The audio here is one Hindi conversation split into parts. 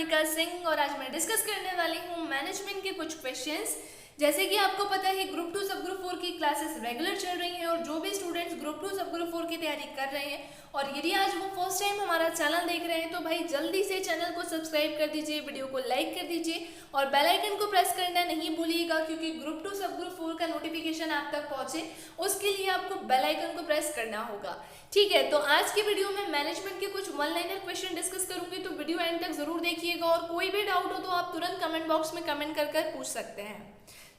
मोनिका सिंह और आज मैं डिस्कस करने वाली हूँ मैनेजमेंट के कुछ क्वेश्चंस। जैसे कि आपको पता है ग्रुप 2 सब ग्रुप 4 की क्लासेस रेगुलर चल रही हैं और जो भी स्टूडेंट्स ग्रुप 2 सब ग्रुप 4 की तैयारी कर रहे हैं और यदि आज वो फर्स्ट टाइम हमारा चैनल देख रहे हैं तो भाई जल्दी से चैनल को सब्सक्राइब कर दीजिए, वीडियो को लाइक कर दीजिए और बेल आइकन को प्रेस करना नहीं भूलिएगा, क्योंकि ग्रुप 2 सब ग्रुप 4 का नोटिफिकेशन आप तक पहुंचे उसके लिए आपको बेल आइकन को प्रेस करना होगा। ठीक है, तो आज की वीडियो में मैनेजमेंट के कुछ वन लाइनर क्वेश्चन डिस्कस करूंगी, तो वीडियो एंड तक जरूर देखिएगा और कोई भी डाउट हो तो आप तुरंत कमेंट बॉक्स में कमेंट कर पूछ सकते हैं।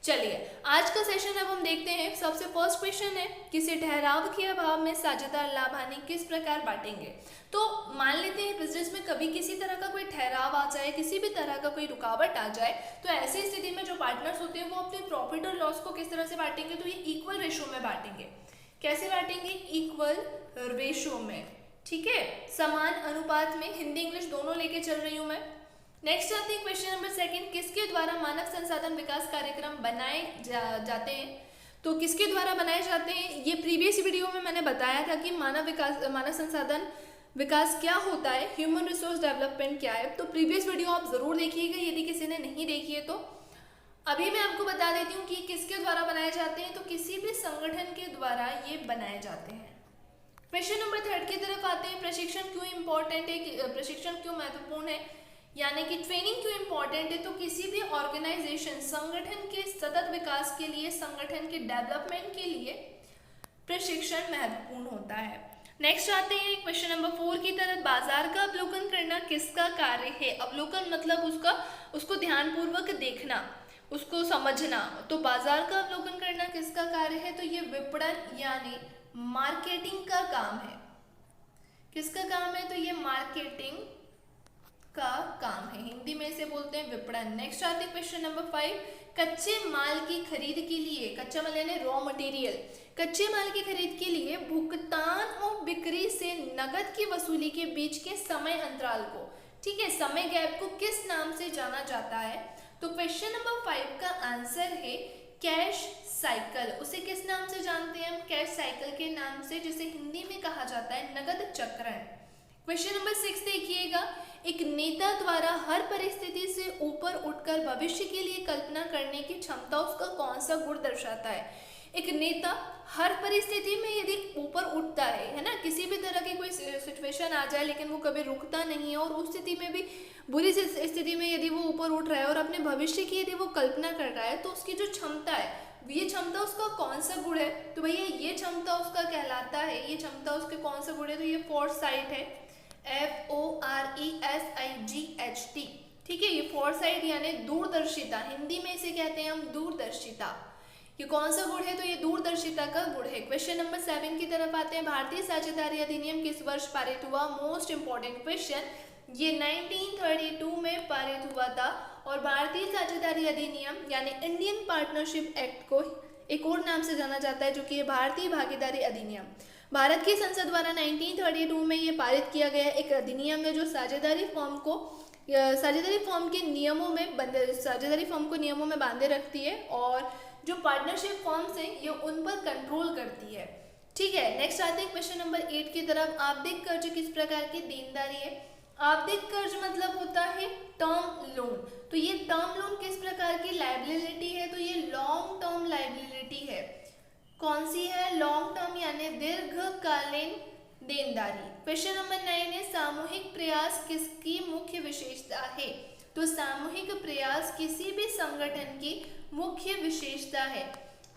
चलिए आज का सेशन अब हम देखते हैं। सबसे फर्स्ट क्वेश्चन है, किसी ठहराव के अभाव में साझेदार लाभ हानि किस प्रकार बांटेंगे। तो मान लेते हैं बिजनेस में कभी किसी तरह का कोई ठहराव आ जाए, किसी भी तरह का कोई रुकावट आ जाए, तो ऐसी स्थिति में जो पार्टनर्स होते हैं वो अपने प्रॉफिट और लॉस को किस तरह से बांटेंगे, तो ये इक्वल रेशो में बांटेंगे। कैसे बांटेंगे? इक्वल रेशो में। ठीक है, समान अनुपात में। हिंदी इंग्लिश दोनों लेके चल रही हूँ मैं। नेक्स्ट आते हैं क्वेश्चन नंबर सेकंड, किसके द्वारा मानव संसाधन विकास कार्यक्रम बनाए जाते हैं। तो किसके द्वारा बनाए जाते हैं, ये प्रीवियस वीडियो में मैंने बताया था कि मानव संसाधन विकास क्या होता है, ह्यूमन रिसोर्स डेवलपमेंट क्या है। तो प्रीवियस वीडियो आप जरूर देखिएगा यदि किसी ने नहीं देखी है तो। अभी मैं आपको बता देती हूँ कि किसके द्वारा बनाए जाते हैं। तो किसी भी संगठन के द्वारा ये बनाए जाते हैं। क्वेश्चन नंबर थर्ड की तरफ आते हैं, प्रशिक्षण क्यों इम्पोर्टेंट है, प्रशिक्षण क्यों महत्वपूर्ण है, यानी कि ट्रेनिंग क्यों इम्पोर्टेंट है। तो किसी भी ऑर्गेनाइजेशन संगठन के सतत विकास के लिए, संगठन के डेवलपमेंट के लिए प्रशिक्षण महत्वपूर्ण होता है। नेक्स्ट आते हैं क्वेश्चन नंबर 4 की तरफ, बाजार का अवलोकन करना किसका कार्य है। अवलोकन मतलब उसको ध्यानपूर्वक देखना, उसको समझना। तो बाजार का अवलोकन करना किसका कार्य है, तो ये विपणन यानी मार्केटिंग का काम है। किसका काम है, तो ये मार्केटिंग का काम है। हिंदी में इसे बोलते हैं विपणन। नेक्स्ट आते हैं क्वेश्चन नंबर 5, कच्चे माल की खरीद के लिए, कच्चा माल यानी रॉ मटेरियल, कच्चे माल की खरीद के लिए भुगतान और बिक्री से नकद की वसूली के बीच के समय अंतराल को, ठीक है, समय गैप को किस नाम से जाना जाता है। तो क्वेश्चन नंबर 5 का आंसर है कैश साइकिल। उसे किस नाम से जानते हैं हम? कैश साइकिल के नाम से, जिसे हिंदी में कहा जाता है नगद चक्रण। क्वेश्चन नंबर 6 देखिएगा, एक नेता द्वारा हर परिस्थिति से ऊपर उठकर भविष्य के लिए कल्पना करने की क्षमता उसका कौन सा गुण दर्शाता है। एक नेता हर परिस्थिति में यदि ऊपर उठता है ना, किसी भी तरह की कोई सिचुएशन आ जाए लेकिन वो कभी रुकता नहीं है और उस स्थिति में भी, बुरी स्थिति में यदि वो ऊपर उठ रहा है और अपने भविष्य की यदि वो कल्पना कर रहा है, तो उसकी जो क्षमता है, ये क्षमता उसका कौन सा गुण है। तो भैया ये क्षमता उसका कहलाता है, ये क्षमता उसके कौन सा गुण है, तो ये फोरसाइट है, FORESIGHT। ठीक है, ये फोरसाइट यानी दूरदर्शिता, हिंदी में इसे कहते हैं हम दूरदर्शिता। ये कौन सा गुण है, तो ये दूरदर्शिता का गुण है। क्वेश्चन नंबर 7 की तरफ आते हैं, भारतीय साझेदारी अधिनियम किस वर्ष पारित हुआ। मोस्ट इंपॉर्टेंट क्वेश्चन, ये 1932 में पारित हुआ था और भारतीय साझेदारी अधिनियम यानी इंडियन पार्टनरशिप एक्ट को एक और नाम से जाना जाता है, जो कि भारतीय भागीदारी अधिनियम। भारत की संसद द्वारा 1932 में ये पारित किया गया एक अधिनियम है जो साझेदारी फॉर्म को नियमों में बांधे रखती है और जो पार्टनरशिप फॉर्म्स हैं ये उन पर कंट्रोल करती है। ठीक है, नेक्स्ट आते हैं क्वेश्चन नंबर 8 की तरफ, आवधिक कर्ज किस प्रकार की देनदारी है। आवधिक कर्ज मतलब होता है टर्म लोन। तो ये टर्म लोन किस प्रकार की लायबिलिटी है, तो ये लॉन्ग टर्म लायबिलिटी है। कौन सी है? लॉन्ग टर्म यानी दीर्घकालीन देनदारी। क्वेश्चन नंबर 9 है, सामूहिक प्रयास किसकी मुख्य विशेषता है। तो सामूहिक प्रयास किसी भी संगठन की मुख्य विशेषता है।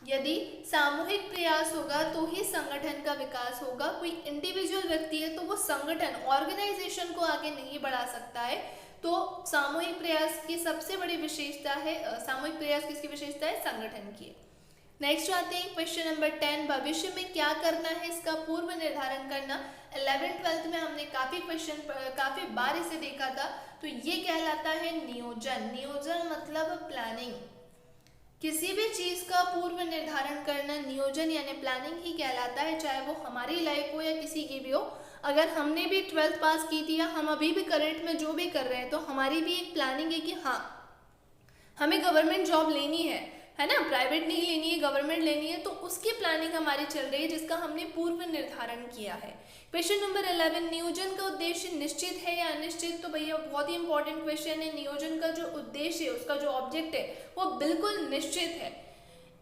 यदि सामूहिक प्रयास होगा तो ही संगठन का विकास होगा। कोई इंडिविजुअल व्यक्ति है तो वो संगठन, ऑर्गेनाइजेशन को आगे नहीं बढ़ा सकता है। तो सामूहिक प्रयास की सबसे बड़ी विशेषता है, सामूहिक प्रयास किसकी विशेषता है? संगठन की। नेक्स्ट आते हैं क्वेश्चन नंबर 10, भविष्य में क्या करना है इसका पूर्व निर्धारण करना। 11th-12th में हमने काफी बार इसे देखा था। तो ये कहलाता है नियोजन। नियोजन मतलब प्लानिंग। किसी भी चीज का पूर्व निर्धारण करना नियोजन यानी प्लानिंग ही कहलाता है, चाहे वो हमारी लाइफ हो या किसी की भी हो। अगर हमने भी 12th पास की थी या हम अभी भी करंट में जो भी कर रहे हैं, तो हमारी भी एक प्लानिंग है कि हाँ हमें गवर्नमेंट जॉब लेनी है। है ना, प्राइवेट नहीं लेनी है, गवर्नमेंट लेनी है, तो उसकी प्लानिंग हमारी चल रही है जिसका हमने पूर्व निर्धारण किया है। क्वेश्चन नंबर 11, नियोजन का उद्देश्य निश्चित है या अनिश्चित? तो भैया बहुत ही इंपॉर्टेंट क्वेश्चन है। नियोजन का जो उद्देश्य है, उसका जो ऑब्जेक्ट है वो बिल्कुल निश्चित है।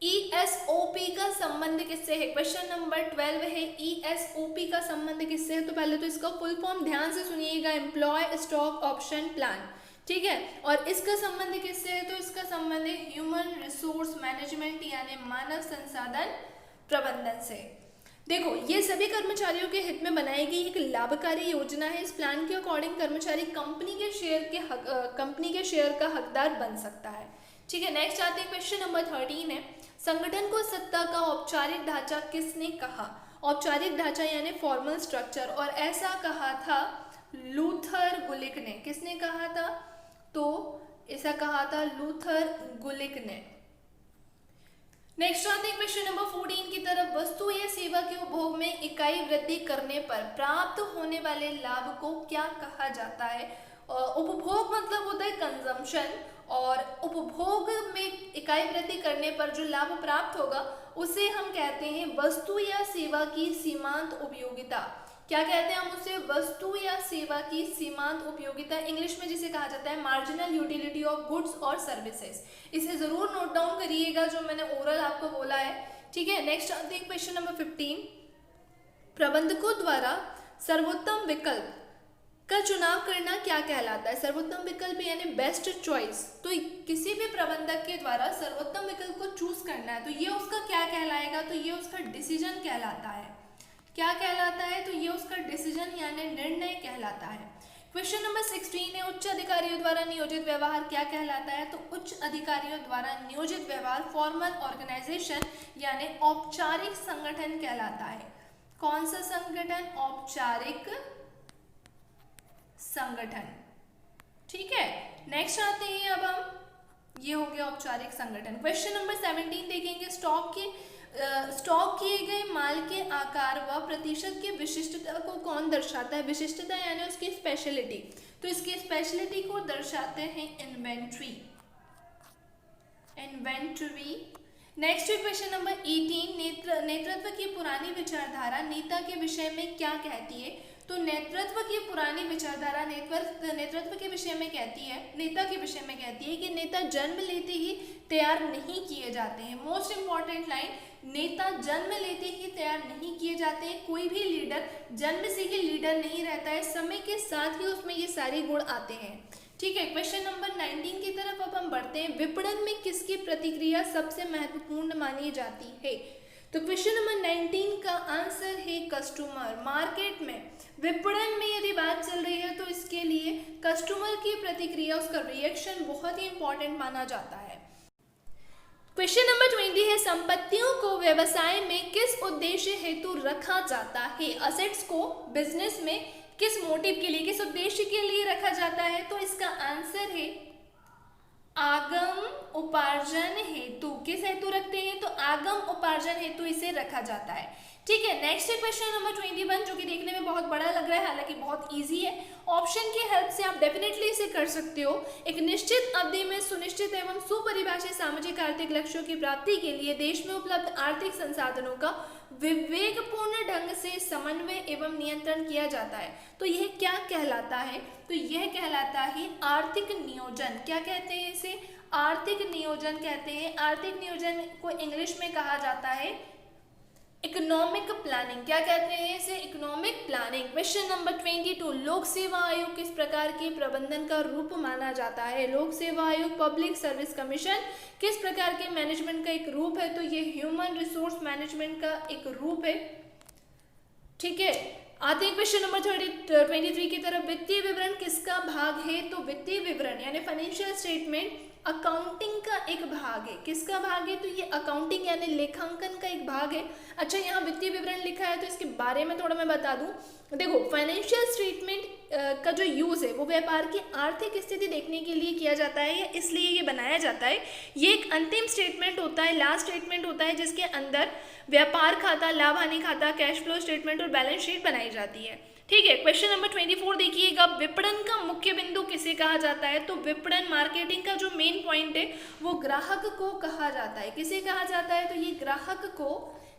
ESOP का संबंध किससे है? क्वेश्चन नंबर 12 है, ESOP का संबंध किससे है? तो पहले तो इसका फुल फॉर्म ध्यान से सुनिएगा, एम्प्लॉय स्टॉक ऑप्शन प्लान, ठीक है। और इसका संबंध किससे है? तो इसका संबंध है ह्यूमन रिसोर्स मैनेजमेंट यानी मानव संसाधन प्रबंधन से। देखो, ये सभी कर्मचारियों के हित में बनाई गई एक लाभकारी योजना है। इस प्लान के अकॉर्डिंग कर्मचारी कंपनी के शेयर का हकदार बन सकता है, ठीक है। नेक्स्ट आते हैं, क्वेश्चन नंबर 13 है, संगठन को सत्ता का औपचारिक ढांचा किसने कहा? औपचारिक ढांचा यानी फॉर्मल स्ट्रक्चर, और ऐसा कहा था लूथर गुलिक ने। किसने कहा था? तो ऐसा कहा था लूथर गुलिक ने। नेक्स्ट आते हैं क्वेश्चन नंबर 14 की तरफ, वस्तु या सेवा के उपभोग में इकाई वृद्धि करने पर प्राप्त होने वाले लाभ को क्या कहा जाता है? उपभोग मतलब होता है कंजम्पशन, और उपभोग में इकाई वृद्धि करने पर जो लाभ प्राप्त होगा उसे हम कहते हैं वस्तु या सेवा की सीमांत उपयोगिता। क्या कहते हैं हम उसे? वस्तु या सेवा की सीमांत उपयोगिता, इंग्लिश में जिसे कहा जाता है मार्जिनल यूटिलिटी ऑफ गुड्स और सर्विसेज। इसे जरूर नोट डाउन करिएगा जो मैंने ओरल आपको बोला है, ठीक है। नेक्स्ट आते हैं क्वेश्चन नंबर 15, प्रबंधकों द्वारा सर्वोत्तम विकल्प का चुनाव करना क्या कहलाता है? सर्वोत्तम विकल्प यानी बेस्ट चॉइस। तो किसी भी प्रबंधक के द्वारा सर्वोत्तम विकल्प को चूज करना है तो ये उसका क्या कहलाएगा? तो ये उसका डिसीजन कहलाता है। क्या कहलाता है? तो ये उसका डिसीजन यानी निर्णय कहलाता है। क्वेश्चन नंबर 16 है, उच्च अधिकारियों द्वारा नियोजित व्यवहार क्या कहलाता है? तो उच्च अधिकारियों द्वारा नियोजित व्यवहार फॉर्मल ऑर्गेनाइजेशन यानी औपचारिक संगठन कहलाता है। कौन सा संगठन? औपचारिक संगठन, ठीक है। नेक्स्ट आते हैं अब हम, ये हो गया औपचारिक संगठन। क्वेश्चन नंबर 17 देखेंगे, स्टॉक किए गए माल के आकार व प्रतिशत की विशिष्टता को कौन दर्शाता है? विशिष्टता यानी उसकी स्पेशलिटी, तो इसकी स्पेशलिटी को दर्शाते हैं इन्वेंट्री। नेक्स्ट क्वेश्चन नंबर 18, नेतृत्व की पुरानी विचारधारा नेता के विषय में क्या कहती है? तो नेतृत्व की पुरानी विचारधारा नेतृत्व के विषय में कहती है, नेता के विषय में कहती है कि नेता जन्म लेते ही तैयार नहीं किए जाते हैं। मोस्ट इंपॉर्टेंट लाइन, नेता जन्म लेते ही तैयार नहीं किए जाते हैं। कोई भी लीडर जन्म से ही लीडर नहीं रहता है, समय के साथ ही उसमें ये सारे गुण आते हैं, ठीक है। क्वेश्चन नंबर 19 की तरफ अब हम बढ़ते हैं, विपणन में किसकी प्रतिक्रिया सबसे महत्वपूर्ण मानी जाती है? तो क्वेश्चन नंबर 19 का आंसर है कस्टमर। मार्केट में विपणन में यदि बात चल रही है तो इसके लिए कस्टमर की प्रतिक्रिया, उसका रिएक्शन बहुत ही इंपॉर्टेंट माना जाता है। क्वेश्चन नंबर 20 है, संपत्तियों को व्यवसाय में किस उद्देश्य हेतु रखा जाता है? असेट्स को बिजनेस में किस मोटिव के लिए, किस उद्देश्य के लिए रखा जाता है? तो इसका आंसर है आगम उपार्जन हेतु। किस हेतु रखते हैं? तो आगम उपार्जन हेतु इसे रखा जाता है, ठीक है। नेक्स्ट क्वेश्चन नंबर 21 जो कि देखने में बहुत बड़ा लग रहा है, हालांकि बहुत इजी है। ऑप्शन की हेल्प से आप डेफिनेटली इसे कर सकते हो। एक निश्चित अवधि में सुनिश्चित एवं सुपरिभाषित सामाजिक आर्थिक लक्ष्यों की प्राप्ति के लिए देश में उपलब्ध आर्थिक संसाधनों का विवेकपूर्ण ढंग से समन्वय एवं नियंत्रण किया जाता है। तो यह क्या कहलाता है? तो यह कहलाता है आर्थिक नियोजन। क्या कहते हैं इसे? आर्थिक नियोजन कहते हैं। आर्थिक नियोजन को इंग्लिश में कहा जाता है इकोनॉमिक प्लानिंग। क्या कहते हैं इसे? Economic planning. क्वेश्चन नंबर 22, लोक सेवा आयोग किस प्रकार के प्रबंधन का रूप माना जाता है? लोक सेवा आयोग पब्लिक सर्विस कमीशन किस प्रकार के मैनेजमेंट का एक रूप है? तो ये ह्यूमन रिसोर्स मैनेजमेंट का एक रूप है, ठीक है। आते हैं क्वेश्चन नंबर 23 की तरफ, वित्तीय विवरण किसका भाग है? तो वित्तीय विवरण यानी फाइनेंशियल स्टेटमेंट अकाउंटिंग का एक भाग है। किसका भाग है? तो ये अकाउंटिंग यानी लेखांकन का एक भाग है। अच्छा, यहाँ वित्तीय विवरण लिखा है तो इसके बारे में थोड़ा मैं बता दूं। देखो, फाइनेंशियल स्टेटमेंट का जो यूज़ है वो व्यापार की आर्थिक स्थिति देखने के लिए किया जाता है, या इसलिए ये बनाया जाता है। ये एक अंतिम स्टेटमेंट होता है, लास्ट स्टेटमेंट होता है, जिसके अंदर व्यापार खाता, लाभ हानि खाता, कैश फ्लो स्टेटमेंट और बैलेंस शीट बनाई जाती है, ठीक है। क्वेश्चन नंबर 24 देखिएगा, विपणन का मुख्य बिंदु किसे कहा जाता है? तो विपणन मार्केटिंग का जो मेन पॉइंट है वो ग्राहक को कहा जाता है। किसे कहा जाता है? तो ये ग्राहक को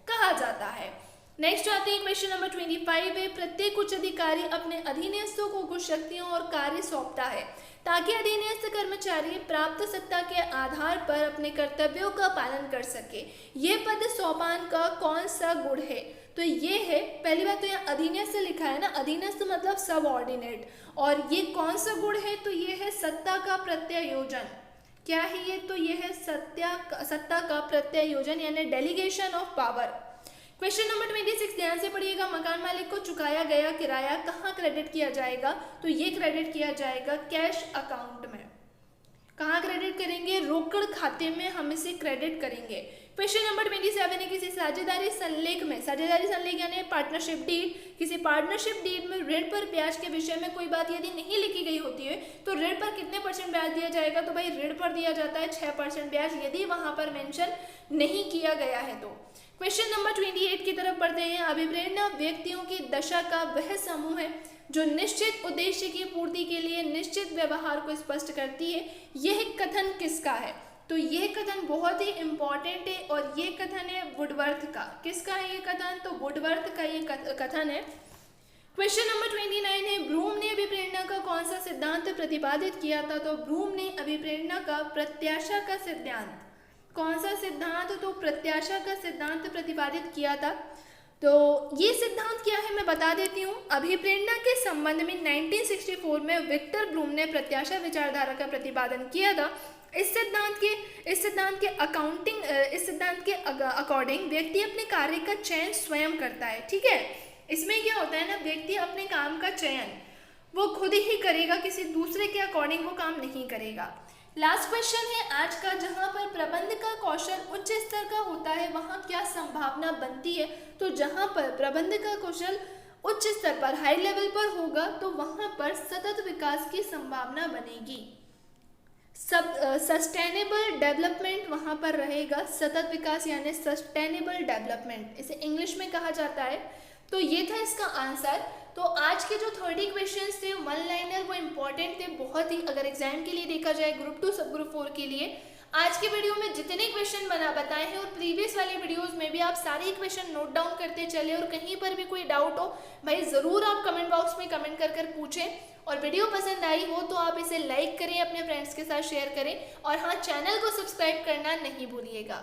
कहा जाता है। नेक्स्ट आते हैं क्वेश्चन नंबर 25 है, प्रत्येक उच्च अधिकारी अपने अधीनस्थों को कुछ शक्तियों और कार्य सौंपता है ताकि अधीनस्थ कर्मचारी प्राप्त सत्ता के आधार पर अपने कर्तव्यों का पालन कर सके। ये पद सोपान का कौन सा गुण है? तो ये है, पहली बात तो यहाँ अधीनस्थ लिखा है ना, अधीनस्थ मतलब सबऑर्डिनेट, और ये कौन सा गुण है? तो ये है सत्ता का प्रत्यायोजन। क्या है ये? तो ये है सत्ता का प्रत्यायोजन यानी delegation of power. Question number 26 ध्यान से पढ़िएगा, मकान मालिक को चुकाया गया किराया कहाँ क्रेडिट किया जाएगा? तो ये क्रेडिट किया जाएगा कैश अकाउंट में। कहाँ क्रेडिट करेंगे? रोकड़ खाते में हम इसे क्रेडिट करेंगे। क्वेश्चन नंबर 27 है, किसी साझेदारी संलेख में, साझेदारी संलेख यानी पार्टनरशिप डीड, किसी पार्टनरशिप डीड में ऋण पर ब्याज के विषय में कोई बात यदि नहीं लिखी गई होती है तो ऋण पर कितने % ब्याज दिया जाएगा? तो भाई ऋण पर दिया जाता है 6% ब्याज, यदि वहां पर मेंशन नहीं किया गया है तो। क्वेश्चन नंबर 28 की तरफ पढ़ते हैं, अभिप्रेरणा व्यक्तियों की दशा का वह समूह है जो निश्चित उद्देश्य की पूर्ति के लिए निश्चित व्यवहार को स्पष्ट करती है। यह कथन किसका है? तो यह कथन बहुत ही इंपॉर्टेंट है और ये कथन है वुडवर्थ का। किसका है ये कथन? तो वुडवर्थ का ये कथन है। क्वेश्चन नंबर 29 है, ब्रूम ने अभिप्रेरणा का कौन सा सिद्धांत प्रतिपादित किया था? तो ब्रूम ने अभिप्रेरणा का प्रत्याशा का सिद्धांत, कौन सा सिद्धांत? तो प्रत्याशा का सिद्धांत प्रतिपादित किया था। तो ये सिद्धांत क्या है मैं बता देती हूँ। अभिप्रेरणा के संबंध में 1964 में विक्टर ब्रूम ने प्रत्याशा विचारधारा का प्रतिपादन किया था। इस सिद्धांत के अकॉर्डिंग व्यक्ति अपने कार्य का चयन स्वयं करता है। ठीक है, इसमें क्या होता है ना, व्यक्ति अपने काम का चयन वो खुद ही करेगा, किसी दूसरे के अकॉर्डिंग वो काम नहीं करेगा। लास्ट क्वेश्चन है आज का, जहां पर प्रबंध का कौशल उच्च स्तर का होता है वहां क्या संभावना बनती है? तो जहां पर प्रबंध का कौशल उच्च स्तर पर, हाई लेवल पर होगा तो वहां पर सतत विकास की संभावना बनेगी। सस्टेनेबल डेवलपमेंट वहां पर रहेगा। सतत विकास यानी सस्टेनेबल डेवलपमेंट इसे इंग्लिश में कहा जाता है। तो ये था इसका आंसर। तो आज के जो 30 क्वेश्चंस थे वन लाइनर वो इम्पोर्टेंट थे बहुत ही, अगर एग्जाम के लिए देखा जाए ग्रुप 2 सब ग्रुप 4 के लिए। आज के वीडियो में जितने क्वेश्चन बताए हैं और प्रीवियस वाले वीडियोस में भी आप सारे क्वेश्चन नोट डाउन करते चले, और कहीं पर भी कोई डाउट हो भाई ज़रूर आप कमेंट बॉक्स में कमेंट कर पूछें। और वीडियो पसंद आई हो तो आप इसे लाइक करें, अपने फ्रेंड्स के साथ शेयर करें, और हाँ, चैनल को सब्सक्राइब करना नहीं भूलिएगा।